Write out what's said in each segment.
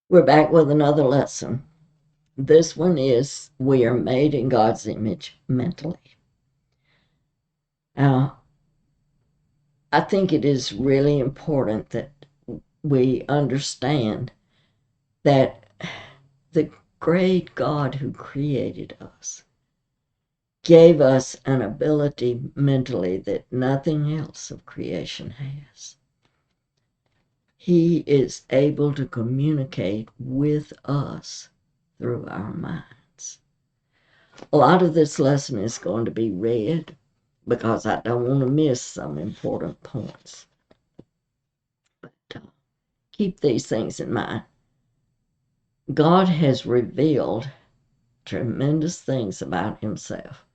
We're back with another lesson. This one is we are made in God's image mentally. Now, I think it is really important that we understand that the great God who created us gave us an ability mentally that nothing else of creation has. He is able to communicate with us through our minds. A lot of this lesson is going to be read because I don't want to miss some important points. But keep these things in mind. God has revealed tremendous things about himself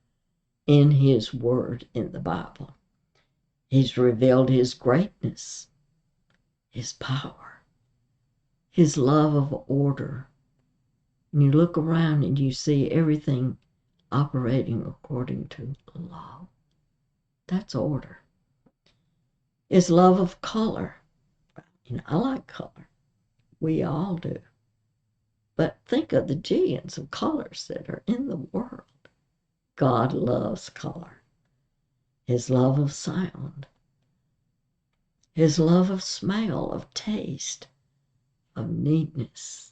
in his word in the Bible. He's revealed his greatness, his power, his love of order. And you look around and you see everything operating according to law. That's order. His love of color. I like color. We all do. But think of the jillions of colors that are in the world. God loves color. His love of sound. His love of smell, of taste, of neatness.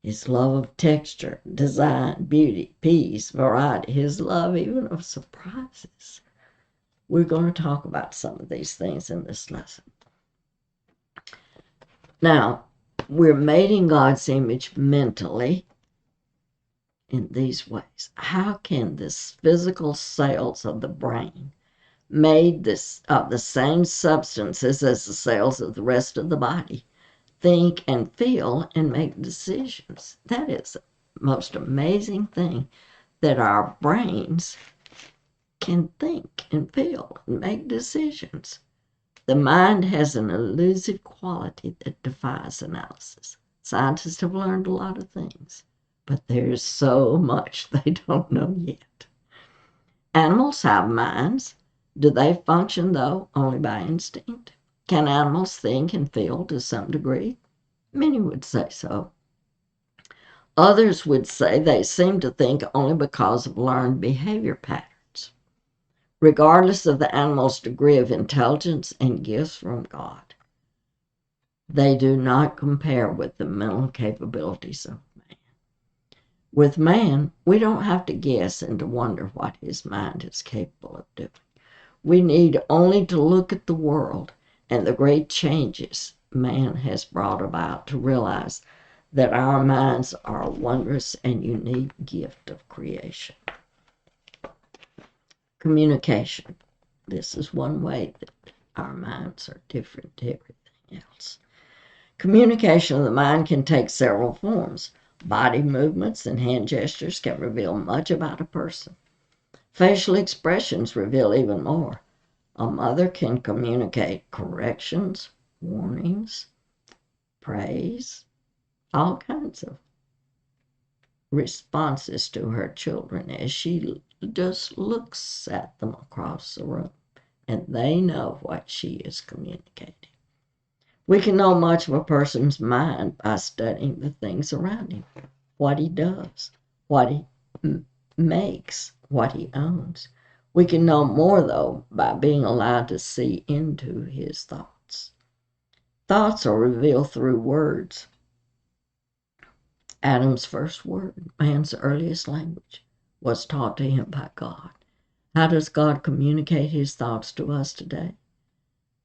His love of texture, design, beauty, peace, variety. His love even of surprises. We're going to talk about some of these things in this lesson. Now, we're made in God's image mentally in these ways. How can this physical cells of the brain, made of the same substances as the cells of the rest of the body, think and feel and make decisions? That is the most amazing thing, that our brains can think and feel and make decisions. The mind has an elusive quality that defies analysis. Scientists have learned a lot of things, but there's so much they don't know yet. Animals have minds. Do they function, though, only by instinct? Can animals think and feel to some degree? Many would say so. Others would say they seem to think only because of learned behavior patterns. Regardless of the animal's degree of intelligence and gifts from God, they do not compare with the mental capabilities of man. With man, we don't have to guess and to wonder what his mind is capable of doing. We need only to look at the world and the great changes man has brought about to realize that our minds are a wondrous and unique gift of creation. Communication. This is one way that our minds are different to everything else. Communication of the mind can take several forms. Body movements and hand gestures can reveal much about a person. Facial expressions reveal even more. A mother can communicate corrections, warnings, praise, all kinds of responses to her children as she just looks at them across the room, and they know what she is communicating. We can know much of a person's mind by studying the things around him, what he does, what he makes, what he owns. We can know more, though, by being allowed to see into his thoughts. Thoughts are revealed through words. Adam's first word, man's earliest language, was taught to him by God. How does God communicate his thoughts to us today?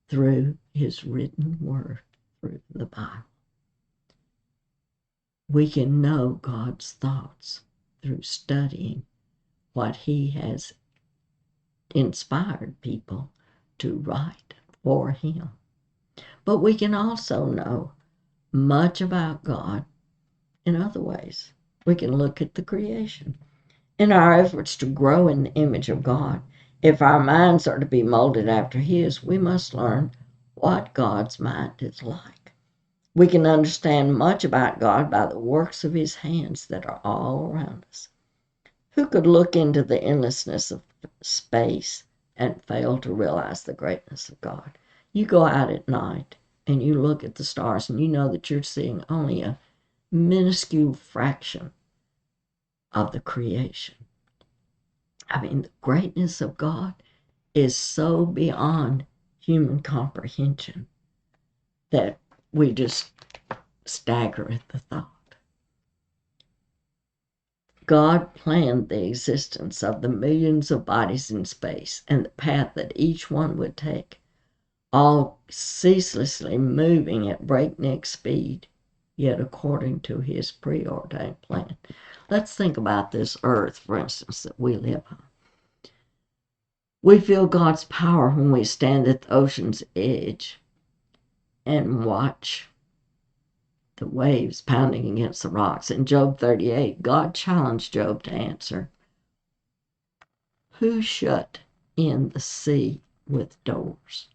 Through his written word, through the Bible. We can know God's thoughts through studying what he has inspired people to write for him. But we can also know much about God in other ways. We can look at the creation. In our efforts to grow in the image of God, if our minds are to be molded after his, we must learn what God's mind is like. We can understand much about God by the works of his hands that are all around us. Who could look into the endlessness of space and fail to realize the greatness of God? You go out at night and you look at the stars and you know that you're seeing only a minuscule fraction of the creation. I mean, the greatness of God is so beyond human comprehension that we just stagger at the thought. God planned the existence of the millions of bodies in space and the path that each one would take, all ceaselessly moving at breakneck speed, yet according to his preordained plan. Let's think about this earth, for instance, that we live on. We feel God's power when we stand at the ocean's edge and watch the waves pounding against the rocks. In Job 38, God challenged Job to answer, "Who shut in the sea with doors?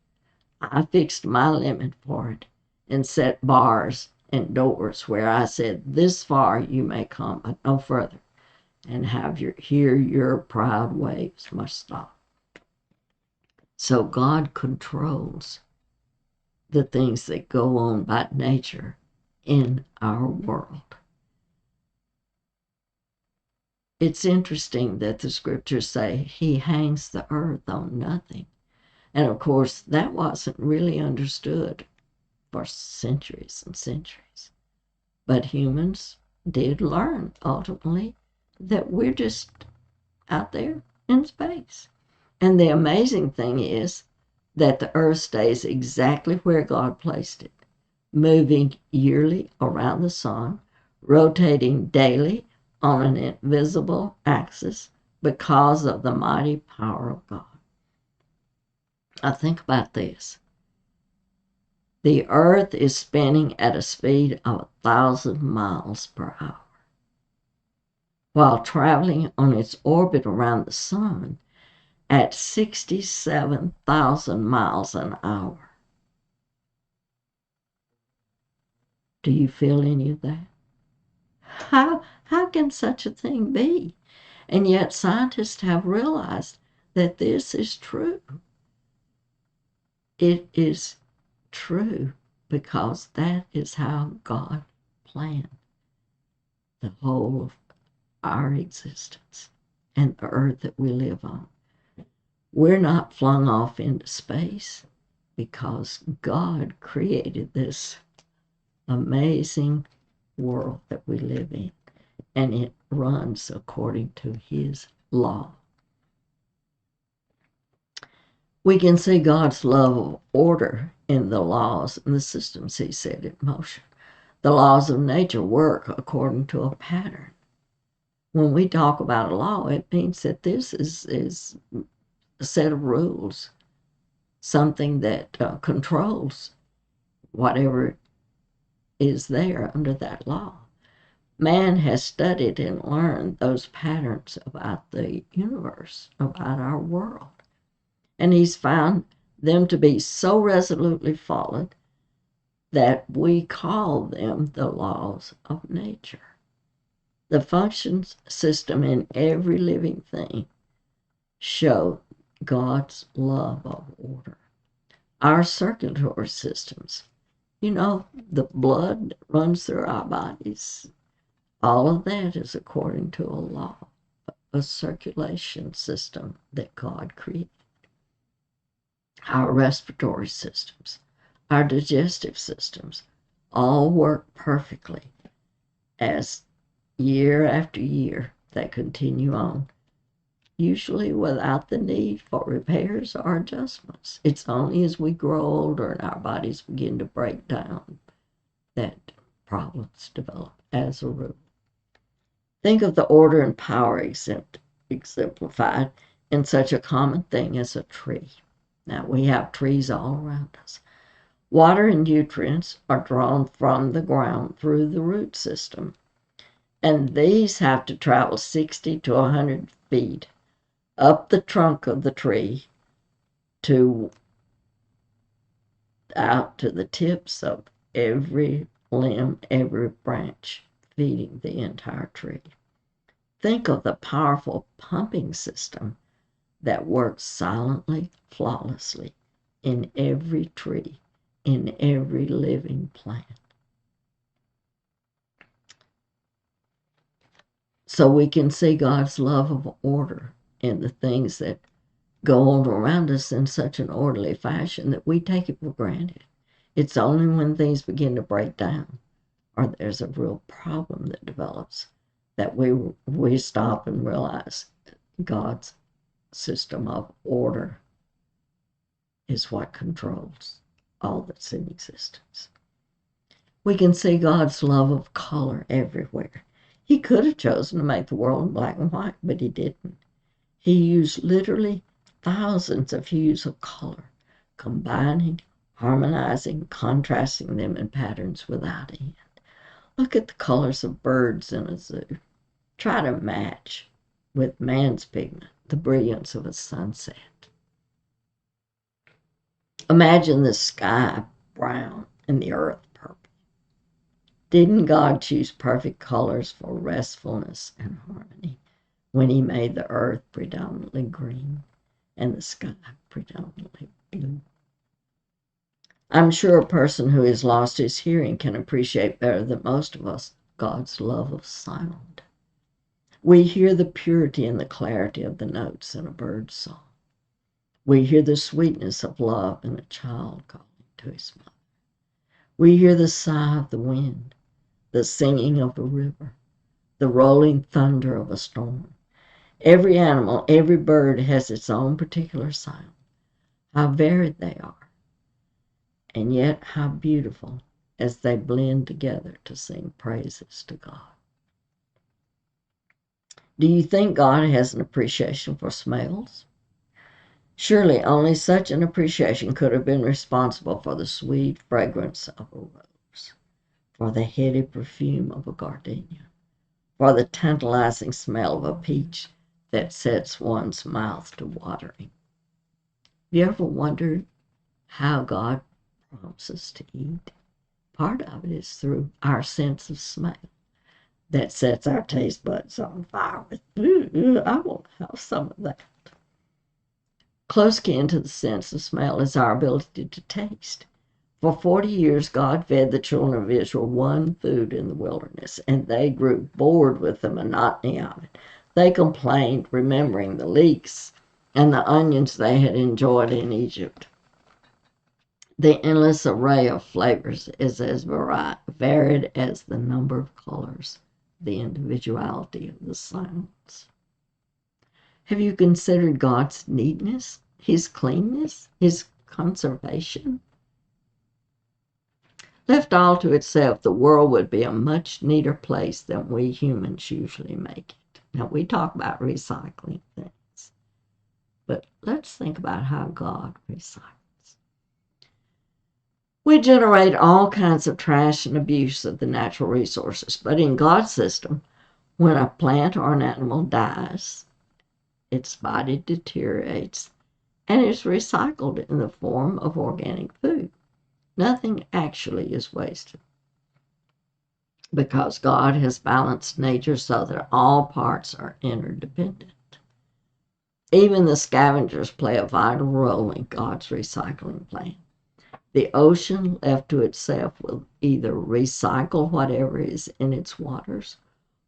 I fixed my limit for it and set bars and doors where I said, this far you may come, but no further, and here your proud waves must stop." So God controls the things that go on by nature in our world. It's interesting that the scriptures say he hangs the earth on nothing. And of course, that wasn't really understood for centuries and centuries. But humans did learn ultimately that we're just out there in space. And the amazing thing is that the earth stays exactly where God placed it, moving yearly around the sun, rotating daily on an invisible axis because of the mighty power of God. Now think about this. The earth is spinning at a speed of 1,000 miles per hour, while traveling on its orbit around the sun at 67,000 miles an hour. Do you feel any of that? How can such a thing be? And yet scientists have realized that this is true. It is true because that is how God planned the whole of our existence and the earth that we live on. We're not flung off into space because God created this amazing world that we live in, and it runs according to his law. We can see God's love of order in the laws and the systems he set in motion. The laws of nature work according to a pattern. When we talk about a law, it means that this is a set of rules, something that controls whatever is there under that law. Man has studied and learned those patterns about the universe, about our world, and he's found them to be so resolutely followed that we call them the laws of nature. The functions system in every living thing show God's love of order. Our circulatory systems, the blood that runs through our bodies, all of that is according to a law, a circulation system that God created. Our respiratory systems, our digestive systems, all work perfectly as year after year they continue on, usually without the need for repairs or adjustments. It's only as we grow older and our bodies begin to break down that problems develop as a rule. Think of the order and power exemplified in such a common thing as a tree. Now, we have trees all around us. Water and nutrients are drawn from the ground through the root system, and these have to travel 60 to 100 feet up the trunk of the tree to out to the tips of every limb, every branch, feeding the entire tree. Think of the powerful pumping system that works silently, flawlessly in every tree in every living plant. So we can see God's love of order in the things that go on around us in such an orderly fashion that we take it for granted. It's only when things begin to break down or there's a real problem that develops that we stop and realize God's system of order is what controls all that's in existence. We can see God's love of color everywhere. He could have chosen to make the world in black and white, but he didn't. He used literally thousands of hues of color, combining, harmonizing, contrasting them in patterns without end. Look at the colors of birds in a zoo. Try to match with man's pigment the brilliance of a sunset. Imagine the sky brown and the earth purple. Didn't God choose perfect colors for restfulness and harmony when he made the earth predominantly green and the sky predominantly blue? I'm sure a person who has lost his hearing can appreciate better than most of us God's love of sound. We hear the purity and the clarity of the notes in a bird's song. We hear the sweetness of love in a child calling to his mother. We hear the sigh of the wind, the singing of a river, the rolling thunder of a storm. Every animal, every bird has its own particular sound. How varied they are, and yet how beautiful as they blend together to sing praises to God. Do you think God has an appreciation for smells? Surely only such an appreciation could have been responsible for the sweet fragrance of a rose, for the heady perfume of a gardenia, for the tantalizing smell of a peach that sets one's mouth to watering. Have you ever wondered how God prompts us to eat? Part of it is through our sense of smell that sets our taste buds on fire with, I want to have some of that. Close kin to the sense of smell is our ability to taste. For 40 years, God fed the children of Israel one food in the wilderness, and they grew bored with the monotony of it. They complained, remembering the leeks and the onions they had enjoyed in Egypt. The endless array of flavors is as varied as the number of colors, the individuality of the sounds. Have you considered God's neatness, his cleanness, his conservation? Left all to itself, the world would be a much neater place than we humans usually make it. Now, we talk about recycling things, but let's think about how God recycles. We generate all kinds of trash and abuse of the natural resources, but in God's system, when a plant or an animal dies, its body deteriorates and is recycled in the form of organic food. Nothing actually is wasted because God has balanced nature so that all parts are interdependent. Even the scavengers play a vital role in God's recycling plan. The ocean, left to itself, will either recycle whatever is in its waters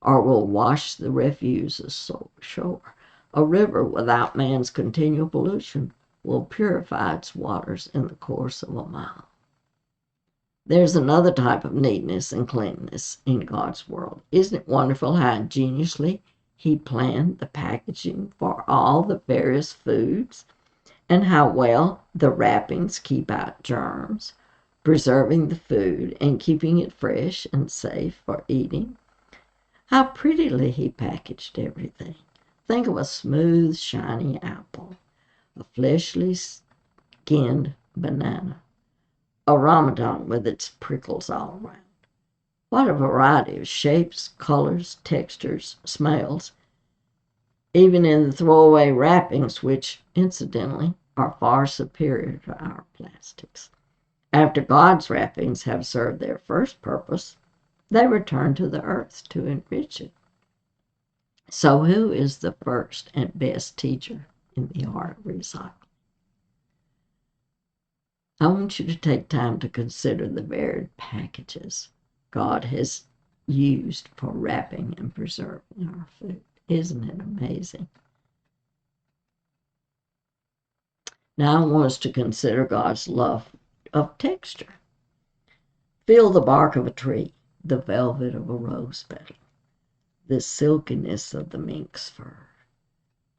or will wash the refuse ashore. A river without man's continual pollution will purify its waters in the course of a mile. There's another type of neatness and cleanliness in God's world. Isn't it wonderful how ingeniously he planned the packaging for all the various foods and how well the wrappings keep out germs, preserving the food and keeping it fresh and safe for eating? How prettily he packaged everything. Think of a smooth, shiny apple, a fleshly skinned banana, a Ramadan with its prickles all around. What a variety of shapes, colors, textures, smells, even in the throwaway wrappings, which, incidentally, are far superior to our plastics. After God's wrappings have served their first purpose, they return to the earth to enrich it. So who is the first and best teacher in the art of recycling? I want you to take time to consider the varied packages God has used for wrapping and preserving our food. Isn't it amazing? Now I want us to consider God's love of texture. Feel the bark of a tree, the velvet of a rose petal, the silkiness of the mink's fur,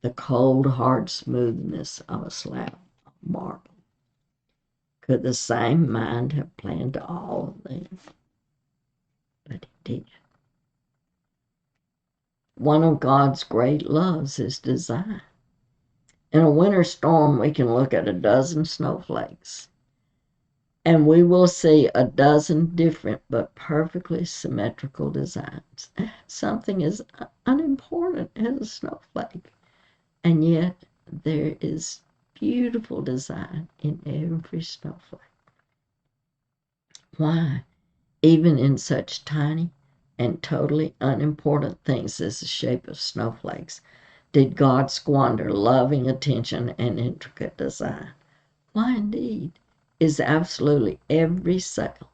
the cold, hard smoothness of a slab of marble. Could the same mind have planned all of these? But he did. One of God's great loves is design. In a winter storm, we can look at a dozen snowflakes, and we will see a dozen different but perfectly symmetrical designs. Something as unimportant as a snowflake, and yet there is beautiful design in every snowflake. Why? Even in such tiny and totally unimportant things as the shape of snowflakes, did God squander loving attention and intricate design. Why, indeed, is absolutely every cell,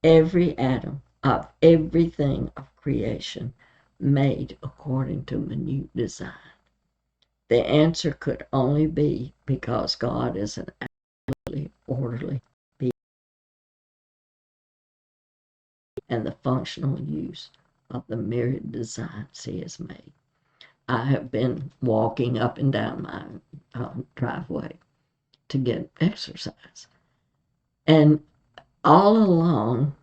every atom of everything of creation made according to minute design? The answer could only be because God is an absolutely orderly being, and the functional use of the myriad designs he has made. I have been walking up and down my driveway to get exercise. And all along,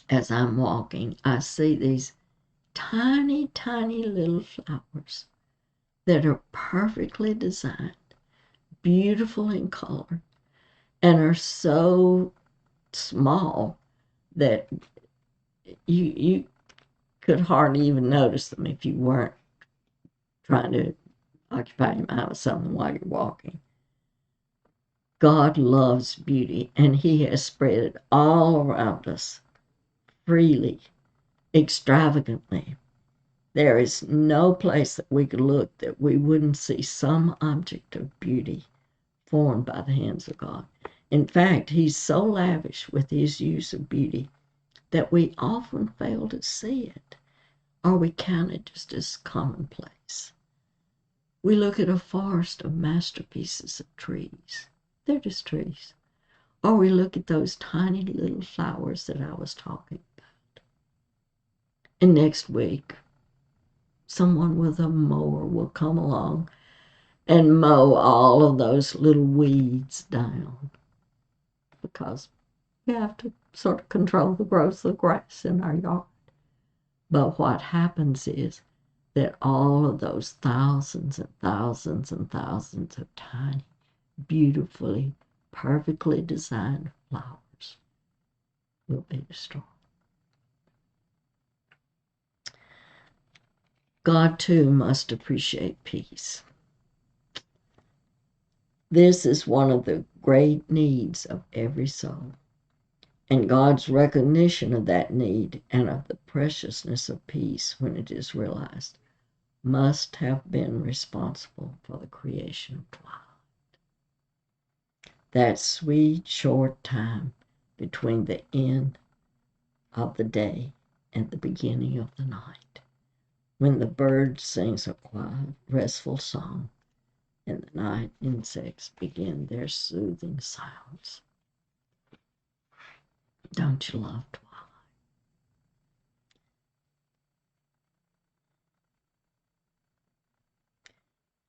as I'm walking, I see these tiny, tiny little flowers that are perfectly designed, beautiful in color, and are so small that you could hardly even notice them if you weren't trying to occupy your mind with something while you're walking. God loves beauty, and he has spread it all around us freely, extravagantly. There is no place that we could look that we wouldn't see some object of beauty formed by the hands of God. In fact, he's so lavish with his use of beauty that we often fail to see it, or we count it just as commonplace. We look at a forest of masterpieces of trees. They're just trees. Or we look at those tiny little flowers that I was talking about. And next week, someone with a mower will come along and mow all of those little weeds down, because we have to sort of control the growth of grass in our yard. But what happens is that all of those thousands and thousands and thousands of tiny, beautifully, perfectly designed flowers will be destroyed. God, too, must appreciate peace. This is one of the great needs of every soul. And God's recognition of that need and of the preciousness of peace when it is realized must have been responsible for the creation of twilight. That sweet, short time between the end of the day and the beginning of the night, when the bird sings a quiet, restful song, and the night insects begin their soothing sounds. Don't you love twilight?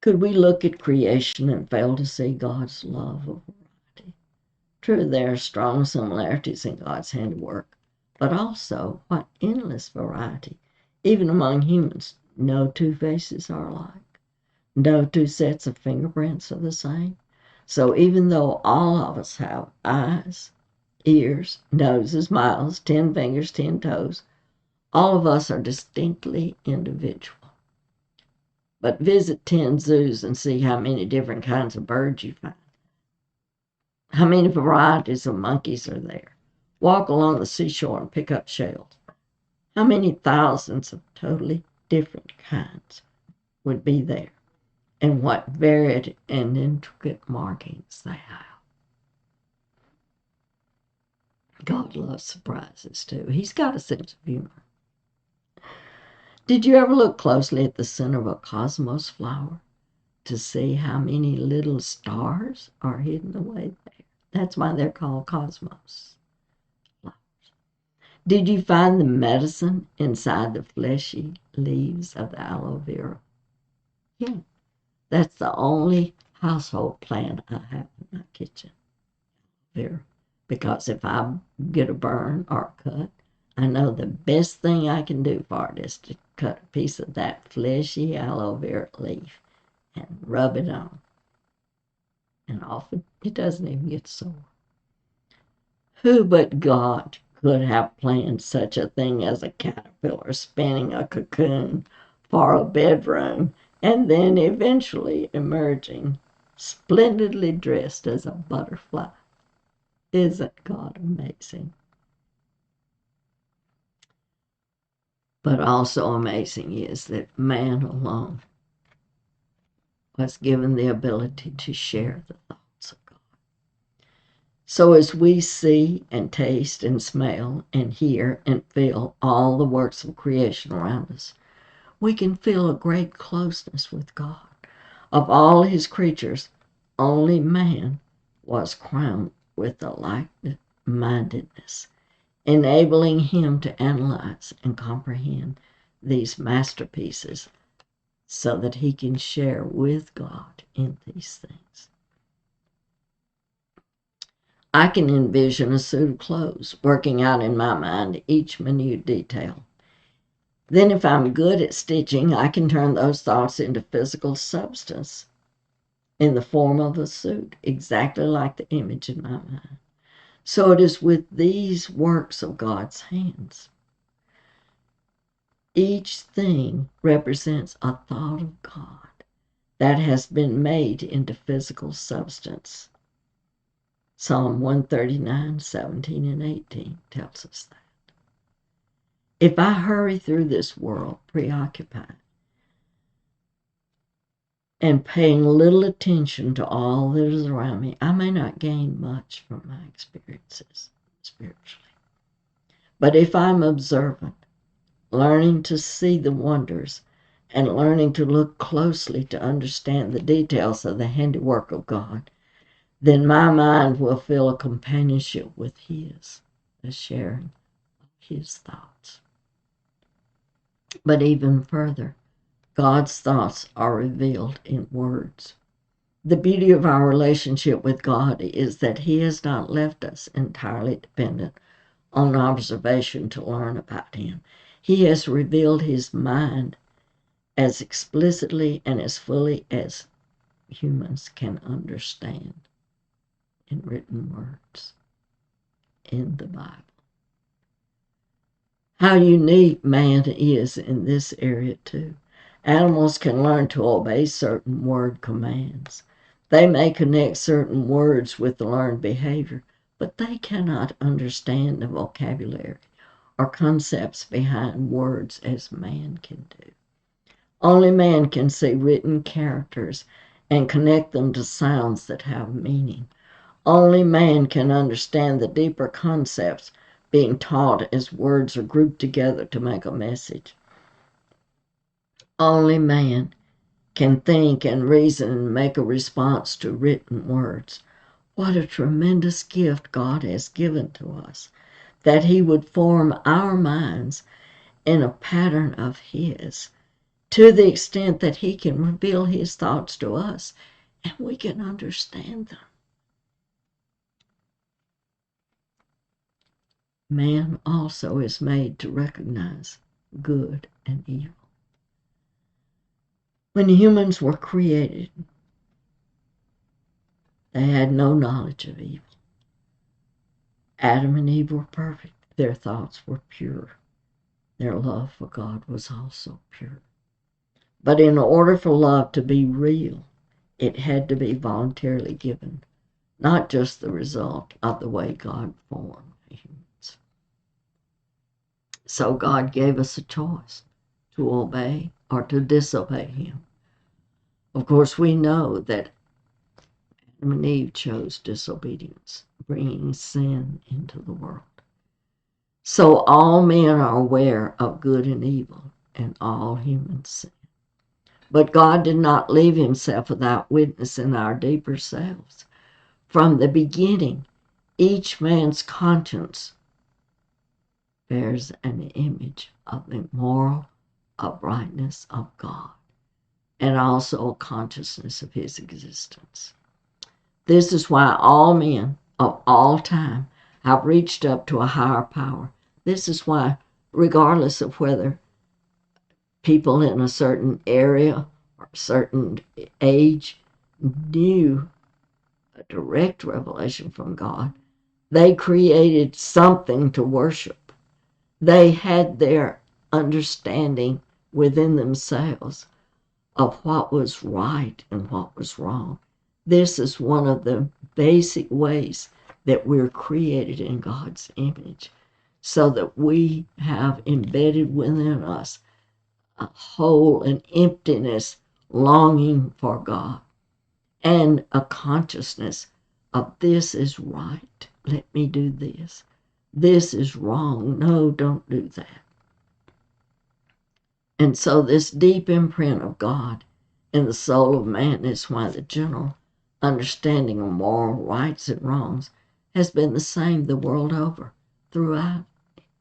Could we look at creation and fail to see God's love of variety? True, there are strong similarities in God's handiwork, but also what endless variety. Even among humans, no two faces are alike. No two sets of fingerprints are the same. So even though all of us have eyes, ears, noses, mouths, 10 fingers, 10 toes, all of us are distinctly individual. But visit 10 zoos and see how many different kinds of birds you find. How many varieties of monkeys are there? Walk along the seashore and pick up shells. How many thousands of totally different kinds would be there? And what varied and intricate markings they have. God loves surprises too. He's got a sense of humor. Did you ever look closely at the center of a cosmos flower to see how many little stars are hidden away there? That's why they're called cosmos flowers. Did you find the medicine inside the fleshy leaves of the aloe vera? Yeah, that's the only household plant I have in my kitchen. Vera. Because if I get a burn or a cut, I know the best thing I can do for it is to cut a piece of that fleshy aloe vera leaf and rub it on. And often it doesn't even get sore. Who but God could have planned such a thing as a caterpillar spinning a cocoon for a bedroom and then eventually emerging splendidly dressed as a butterfly? Isn't God amazing? But also amazing is that man alone was given the ability to share the thoughts of God. So as we see and taste and smell and hear and feel all the works of creation around us, we can feel a great closeness with God. Of all his creatures, only man was crowned with the like-mindedness, enabling him to analyze and comprehend these masterpieces so that he can share with God in these things. I can envision a suit of clothes, working out in my mind each minute detail. Then if I'm good at stitching, I can turn those thoughts into physical substance in the form of a suit, exactly like the image in my mind. So it is with these works of God's hands. Each thing represents a thought of God that has been made into physical substance. Psalm 139, 17 and 18 tells us that. If I hurry through this world preoccupied and paying little attention to all that is around me, I may not gain much from my experiences spiritually. But if I'm observant, learning to see the wonders and learning to look closely to understand the details of the handiwork of God, then my mind will feel a companionship with his, a sharing of his thoughts. But even further, God's thoughts are revealed in words. The beauty of our relationship with God is that he has not left us entirely dependent on observation to learn about him. He has revealed his mind as explicitly and as fully as humans can understand in written words in the Bible. How unique man is in this area too. Animals can learn to obey certain word commands. They may connect certain words with the learned behavior, but they cannot understand the vocabulary or concepts behind words as man can do. Only man can see written characters and connect them to sounds that have meaning. Only man can understand the deeper concepts being taught as words are grouped together to make a message. Only man can think and reason and make a response to written words. What a tremendous gift God has given to us, that he would form our minds in a pattern of his, to the extent that he can reveal his thoughts to us and we can understand them. Man also is made to recognize good and evil. When humans were created, they had no knowledge of evil. Adam and Eve were perfect. Their thoughts were pure. Their love for God was also pure. But in order for love to be real, it had to be voluntarily given, not just the result of the way God formed humans. So God gave us a choice to obey or to disobey him. Of course, we know that Adam and Eve chose disobedience, bringing sin into the world. So all men are aware of good and evil, and all humans sin. But God did not leave himself without witness in our deeper selves. From the beginning, each man's conscience bears an image of the moral uprightness of God, and also a consciousness of his existence. This is why all men of all time have reached up to a higher power. This is why, regardless of whether people in a certain area or a certain age knew a direct revelation from God, they created something to worship. They had their understanding within themselves of what was right and what was wrong. This is one of the basic ways that we're created in God's image, so that we have embedded within us a hole and emptiness, longing for God, and a consciousness of this is right, let me do this. This is wrong, no, don't do that. And so this deep imprint of God in the soul of man is why the general understanding of moral rights and wrongs has been the same the world over throughout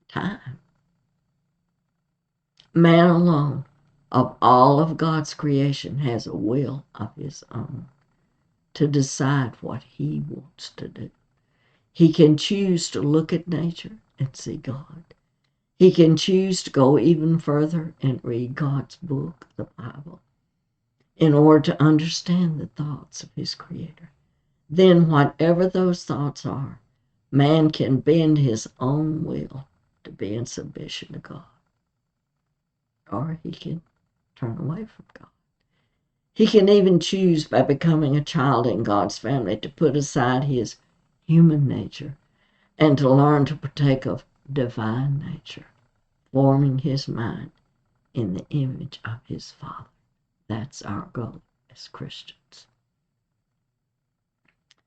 time. Man alone of all of God's creation has a will of his own to decide what he wants to do. He can choose to look at nature and see God. He can choose to go even further and read God's book, the Bible, in order to understand the thoughts of his Creator. Then, whatever those thoughts are, man can bend his own will to be in submission to God. Or he can turn away from God. He can even choose, by becoming a child in God's family, to put aside his human nature and to learn to partake of divine nature, forming his mind in the image of his Father. That's our goal as Christians.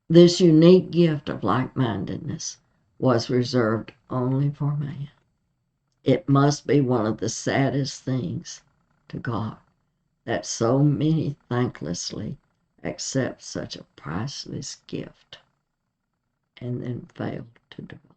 This unique gift of like-mindedness was reserved only for man. It must be one of the saddest things to God that so many thanklessly accept such a priceless gift and then fail to develop.